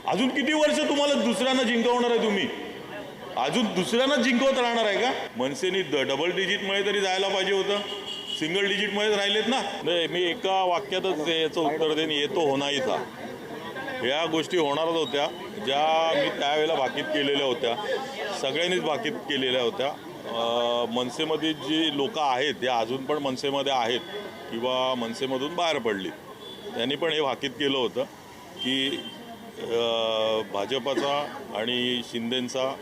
अजून किती वर्ष तुम्हाला दुसऱ्यांना जिंकवणार आहे तुम्ही? अजून दुसऱ्यांना जिंकवत राहणार आहे का? मनसेनी डबल डिजिटमुळे तरी जायला पाहिजे होतं, सिंगल डिजिटमुळेच राहिलेत ना. नाही, मी एका वाक्यातच याचं उत्तर देईन, येतो होणार था. या गोष्टी होणारच होत्या, ज्या मी त्यावेळेला भाकीत केलेल्या होत्या, सगळ्यांनीच भाकीत केलेल्या होत्या. मनसेमध्ये जी लोक आहेत ते अजून पण मनसेमध्ये आहेत किंवा मनसेमधून बाहेर पडली, त्यांनी पण हे भाकीत केलं होतं की भाजपाचा आणि शिंदेंचा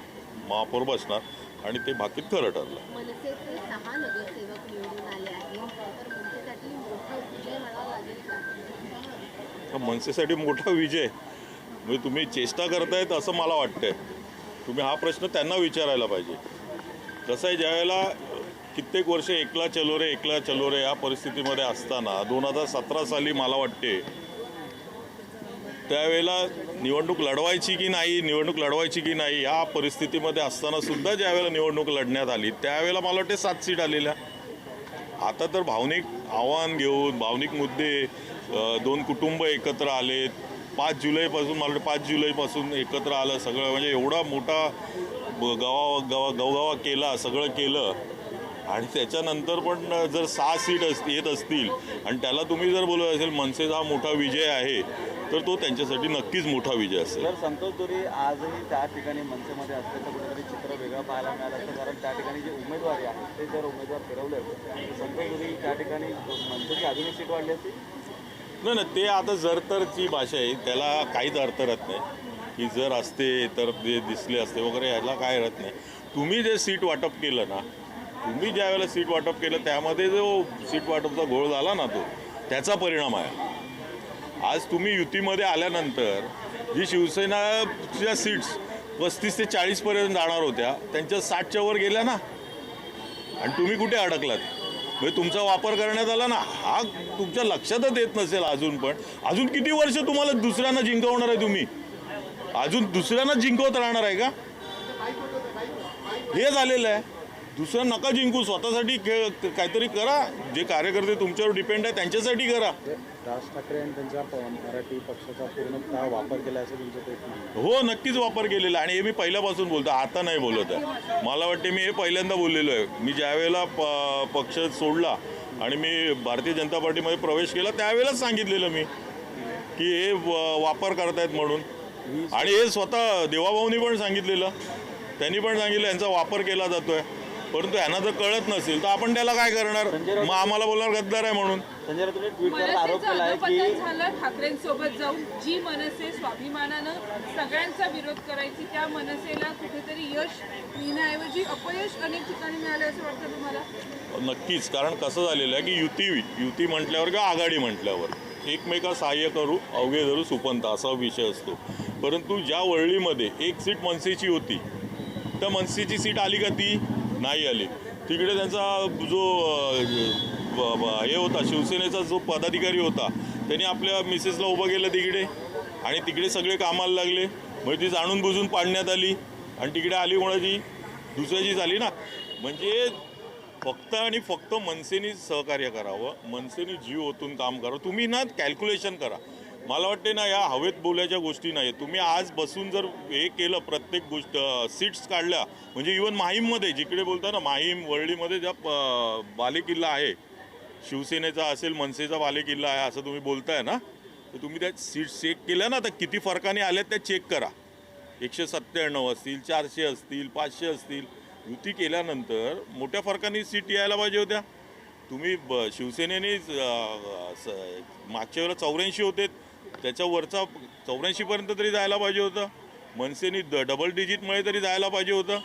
महापौर बसणार, आणि ते भाकीत खरं ठरलं. मनसेचे 6 नगरसेवक निवडून आले आहेत, तर मनसेसाठी मोठा विजय म्हणावा लागेल का? मनसेसाठी मोठा विजय म्हणजे तुम्ही चेष्टा करतायत असं मला वाटतंय. तुम्ही हा प्रश्न त्यांना विचारायला पाहिजे. कसं आहे, ज्यावेळेला कित्येक वर्ष एकला चलो रे या परिस्थितीमध्ये असताना 2017 साली मला वाटते त्यावेळेला निवडणूक लढवायची की नाही या परिस्थितीमध्ये असताना सुद्धा ज्यावेळेला निवडणूक लढण्यात आली त्यावेळेला मला वाटते 7 सीट आलेल्या. आता तर भावनिक आव्हान घेऊन, भावनिक मुद्दे, 2 कुटुंब एकत्र आलेत. 5 जुलैपासून मला वाटतं 5 जुलैपासून एकत्र आलं सगळं, म्हणजे एवढा मोठा गवगावा केला, सगळं केलं, आणि त्याच्यानंतर पण जर 6 सीट येत असतील आणि त्याला तुम्ही जर बोलत असेल मनसेचा हा मोठा विजय आहे, तर तो त्यांच्यासाठी नक्कीच मोठा विजय असेल. जर संतोष जोरी आजही त्या ठिकाणी मनसेमध्ये असते तर कुठेतरी चित्र वेगळं पाहायला मिळालं असतं, कारण त्या ठिकाणी जे उमेदवारी आहेत ते जर उमेदवार फिरवले तर संतोष जोरी त्या ठिकाणी मनसेची अजूनही सीट वाढली असती. नाही, ते आता जर तरची भाषा आहे, त्याला काहीच अर्थ राहत नाही की जर असते तर ते दिसले असते वगैरे, याला काय राहत नाही. तुम्ही जे सीट वाटप केलं ना, तुम्ही ज्या वेळेला सीट वाटप केलं त्यामध्ये जो सीट वाटपचा घोळ झाला ना, तो त्याचा परिणाम आहे. आज तुम्ही युतीमध्ये आल्यानंतर जी शिवसेनाच्या सीट्स 35 ते 40पर्यंत जाणार होत्या त्यांच्या 60च्या वर गेल्या ना, आणि तुम्ही कुठे अडकलात? म्हणजे तुमचा वापर करण्यात आला ना, हा तुमच्या लक्षातच येत नसेल अजून पण. अजून किती वर्ष तुम्हाला दुसऱ्यांना जिंकवणार आहे तुम्ही? अजून दुसऱ्यांना जिंकवत राहणार आहे का? हे झालेलं आहे. दुसरं नका जिंकू, स्वतःसाठी काहीतरी करा. जे कार्यकर्ते तुमच्यावर डिपेंड आहे त्यांच्यासाठी करा. राज ठाकरे यांनी त्यांच्या मराठी पक्षाचा पूर्णतः वापर केला असं तुमचं ते? हो, नक्कीच वापर केलेला, आणि हे मी पहिल्यापासून बोलतो, आता नाही बोलत आहे. मला वाटते मी हे पहिल्यांदा बोललेलो आहे. मी ज्यावेळेला पक्ष सोडला आणि मी भारतीय जनता पार्टीमध्ये प्रवेश केला त्यावेळेलाच सांगितलेलं मी की हे वापर करतायत म्हणून. आणि हे स्वतः देवाभाऊनी पण सांगितलेलं, त्यांनी पण सांगितलं यांचा वापर केला जातोय. परंतु यांना जर कळत नसेल तर आपण त्याला काय करणार? मग आम्हाला बोलणार गद्दार आहे म्हणून. संजय राऊतांनी ट्विटरवर आरोप केला आहे की झालं ठाकरेंसोबत जाऊन जी मनसे स्वाभिमानानं सगळ्यांचा विरोध करायची, त्या मनसेला कुठेतरी यश मिळण्याऐवजी अपयश अनेक ठिकाणी मिळालं असं वाटतं तुम्हाला? नक्कीच. कारण कसं झालेलं आहे की युती म्हटल्यावर किंवा आघाडी म्हटल्यावर एकमेका सहाय्य करू अवघे धरू सुपंथ असा विषय असतो. परंतु ज्या वळलीमध्ये 1 सीट मनसेची होती, त्या मनसेची सीट आली का? ती नाही आली. तिकडे त्यांचा जो हे होता, शिवसेनेचा जो पदाधिकारी होता, त्यांनी आपल्या मिसेसला उभं केलं तिकडे, आणि तिकडे सगळे कामाला लागले. म्हणजे ती जाणून बुजून पाडण्यात आली, आणि तिकडे आली कोणाची? दुसऱ्याची झाली ना. म्हणजे फक्त आणि फक्त मनसेनी सहकार्य करावं, मनसेनी जीव ओतून काम करावं. तुम्ही ना कॅल्क्युलेशन करा. मला वाटते ना, या हवेत बोलायच्या गोष्टी नाही. तुम्ही आज बसून जर हे केलं, प्रत्येक गोष्ट सीट्स काढल्या, म्हणजे इवन माहीममध्ये जिकडे बोलता ना, माहीम वरळीमध्ये ज्या बालेकिल्ला आहे, शिवसेनेचा असेल मनसेचा बालेकिल्ला आहे असं तुम्ही बोलताय ना, तर तुम्ही त्या सीट्स चेक केल्या ना, तर किती फरकाने आल्यात त्या चेक करा. 197 असतील, 400 असतील, 500 असतील. युती केल्यानंतर मोठ्या फरकाने सीट यायला पाहिजे होत्या. तुम्ही शिवसेनेने मागच्या वेळेला 84 होते, त्याच्यावरचा 84पर्यंत तरी जायला पाहिजे होतं. मनसेनी डबल डिजिटमुळे तरी जायला पाहिजे होतं,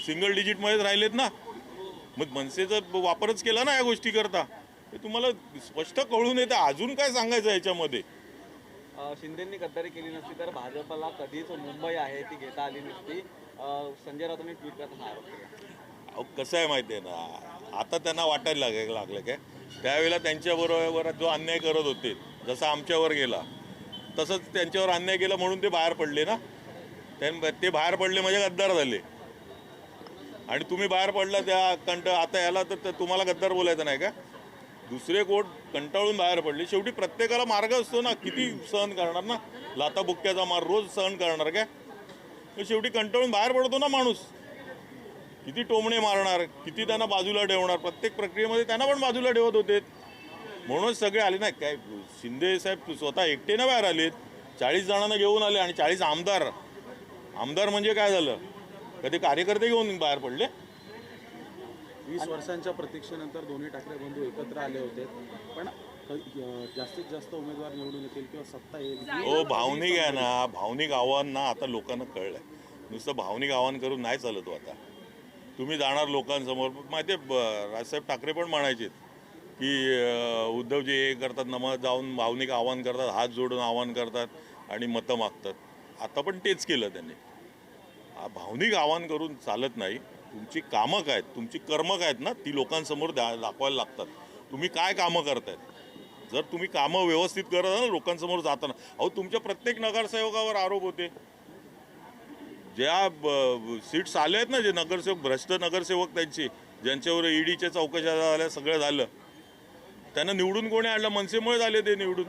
सिंगल डिजिटमुळेच राहिलेत ना. मग मनसेचा वापरच केला ना या गोष्टी करता. हे तुम्हाला स्पष्ट कळून येतं. अजून काय सांगायचं याच्यामध्ये? शिंदेंनी गद्दारी केली नसती तर भाजपला कधीच मुंबई आहे ती घेता आली नसती, संजय राऊतांनी ट्विट करताना आरोप केला. कसं आहे माहिती आहे ना, आता त्यांना वाटायला लागलं काय, त्यावेळेला त्यांच्याबरोबर जो अन्याय करत होते, जसा आमच्यावर गेला तसंच त्यांच्यावर अन्याय केला म्हणून ते बाहेर पडले ना. ते बाहेर पडले म्हणजे गद्दार झाले, आणि तुम्ही बाहेर पडला त्या आता याला तर तुम्हाला गद्दार बोलायचं नाही का? दुसरे कोण कंटाळून बाहेर पडले. शेवटी प्रत्येकाला मार्ग असतो ना, किती सहन करणार ना, लाताबुक्क्याचा मार रोज सहन करणार काय? तर शेवटी कंटाळून बाहेर पडतो ना माणूस. किती टोमणे मारणार, किती त्यांना बाजूला ठेवणार. प्रत्येक प्रक्रियेमध्ये त्यांना पण बाजूला ठेवत होते. म्हणूनच सगळे आले नाही काय. शिंदे साहेब स्वतः एकटेनं बाहेर आलेत, 40 जणांना घेऊन आले आणि 40 आमदार. आमदार म्हणजे काय झालं? कधी कार्यकर्ते घेऊन बाहेर पडले? 20 वर्षांच्या प्रतीक्षेनंतर दोन्ही ठाकरे बंधू एकत्र आले होते, पण जास्तीत जास्त उमेदवार निवडून येतील किंवा सत्ता येईल. हो, भावनिक आहे ना. भावनिक आव्हान ना आता लोकांना कळलंय. नुसतं भावनिक आव्हान करून नाही चालत हो आता. तुम्ही जाणार लोकांसमोर. माहिती आहे, राजसाहेब ठाकरे पण म्हणायचे की उद्धवजी हे करतात, जाऊन भावनिक आव्हान करतात, हात जोडून आव्हान करतात आणि मतं मागतात. आता पण तेच केलं त्यांनी. भावनिक आव्हान करून चालत नाही. तुमची कामं काय आहेत, तुमची कर्म काय आहेत ना, ती लोकांसमोर दाखवायला लागतात. तुम्ही काय कामं करतायत. जर तुम्ही कामं व्यवस्थित करत ना लोकांसमोर जाताना. अहो, तुमच्या प्रत्येक नगरसेवकावर आरोप होते. ज्या सीट्स आले आहेत ना, जे नगरसेवक, भ्रष्ट नगरसेवक त्यांचे, ज्यांच्यावर ईडीच्या चौकशा झाल्या, सगळं झालं, त्यांना निवडून कोणी आणलं? मनसेमुळे झाले ते निवडून.